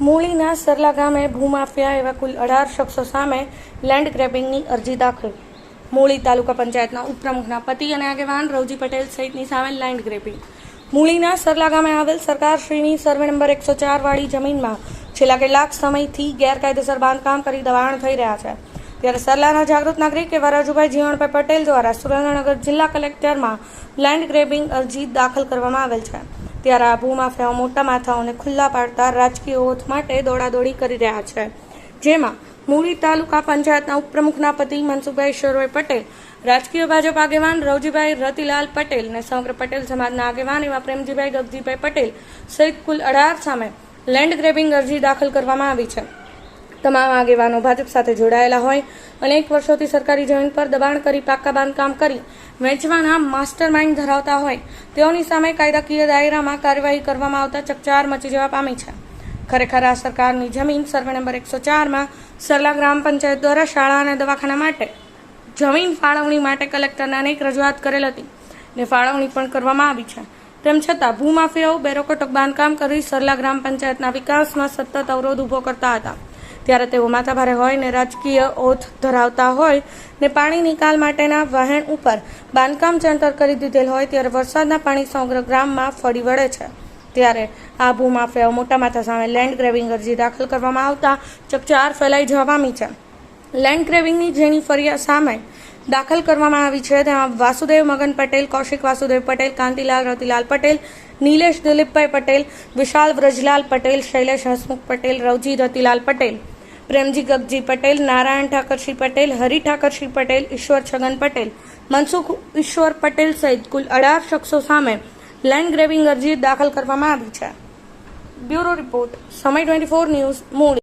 મૂળીના સરલા ગામે ભૂમાફિયા એવા કુલ 18 શખ્સો સામે લેન્ડ ગ્રેબિંગની અરજી દાખલ. મૂળી તાલુકા પંચાયતના ઉપપ્રમુખના પતિ અને આગેવાન રવજી પટેલ સહિતની સામે લેન્ડ ગ્રેબિંગ. મૂળીના સરલા ગામે આવેલ સરકારશ્રીની સર્વે નંબર 104 વાળી જમીનમાં છેલ્લા કેટલાક સમયથી ગેરકાયદેસર બાંધકામ કરી દબાણ થઈ રહ્યા છે. ત્યારે સરલાના જાગૃત નાગરિક એવા રાજુભાઈ જીવણભાઈ પટેલ દ્વારા સુરેન્દ્રનગર જિલ્લા કલેક્ટરમાં લેન્ડ ગ્રેબિંગ અરજી દાખલ કરવામાં આવેલ છે. ત્યારે આ ભૂમાફિયાઓ મોટા માથાઓને ખુલ્લા પાડતા રાજકીય ઓથ માટે દોડાદોડી કરી રહ્યા છે, જેમાં મૂળી તાલુકા પંચાયતના ઉપપ્રમુખના પતિ મનસુખભાઈ ઈશ્વરભાઈ પટેલ, રાજકીય ભાજપ આગેવાન રવજીભાઈ રતિલાલ પટેલ અને સમગ્ર પટેલ સમાજના આગેવાન એવા પ્રેમજીભાઈ ગગજીભાઈ પટેલ સહિત કુલ 18 સામે લેન્ડ ગ્રેબિંગ અરજી દાખલ કરવામાં આવી છે. તમામ આગેવાનો ભાજપ સાથે જોડાયેલા હોય અને 1 વર્ષોથી સરકારી જમીન પર દબાણ કરી પાકા બાંધકામ કરી વેચવાના માસ્ટર માઇન્ડ ધરાવતા હોય તેઓની સામે કાયદાકીય દાયરામાં કાર્યવાહી કરવામાં આવતા ચકચાર મચી જવા પામી છે. ખરેખર આ સરકારની જમીન સર્વે નંબર 104માં સરલા ગ્રામ પંચાયત દ્વારા શાળા અને દવાખાના માટે જમીન ફાળવણી માટે કલેક્ટરને અનેક રજૂઆત કરેલ હતી ને ફાળવણી પણ કરવામાં આવી છે. તેમ છતાં ભૂમાફિયાઓ બેરોકટોક બાંધકામ કરી સરલા ગ્રામ પંચાયતના વિકાસમાં સતત અવરોધ ઊભો કરતા હતા. ત્યારે તેઓ માથાભારે હોય ને રાજકીય ઓથ ધરાવતા હોય ને પાણી નિકાલ માટેના વહેણ ઉપર બાંધકામ ચણતર કરી દીધેલ હોય ત્યારે વરસાદના પાણી સમગ્ર ગ્રામમાં ફરી વળે છે. ત્યારે આ ભૂમાફિયાઓ મોટા માથા સામે લેન્ડ ગ્રેબિંગ અરજી દાખલ કરવામાં આવતા ચકચાર ફેલાઈ જવા પામી છે. લેન્ડ ગ્રેબિંગની જેની ફરિયાદ સામે દાખલ કરવામાં આવી છે તેમાં વાસુદેવ મગન પટેલ, કૌશિક વાસુદેવ પટેલ, કાંતિલાલ રતિલાલ પટેલ, નીલેશ દિલીપભાઈ પટેલ, વિશાલ વ્રજલાલ પટેલ, શૈલેષ હસમુખ પટેલ, રવજી રતિલાલ પટેલ, પ્રેમજી ગગજી પટેલ, નારાયણ ઠાકરસિંહ પટેલ, હરિ ઠાકરસિંહ પટેલ, ઈશ્વર છગન પટેલ, મનસુખ ઈશ્વર પટેલ સહિત કુલ 18 શખ્સો સામે લેન્ડ ગ્રેબિંગ અરજી દાખલ કરવામાં આવી છે. બ્યુરો રિપોર્ટ, સમય 24 ન્યૂઝ, મૂળી.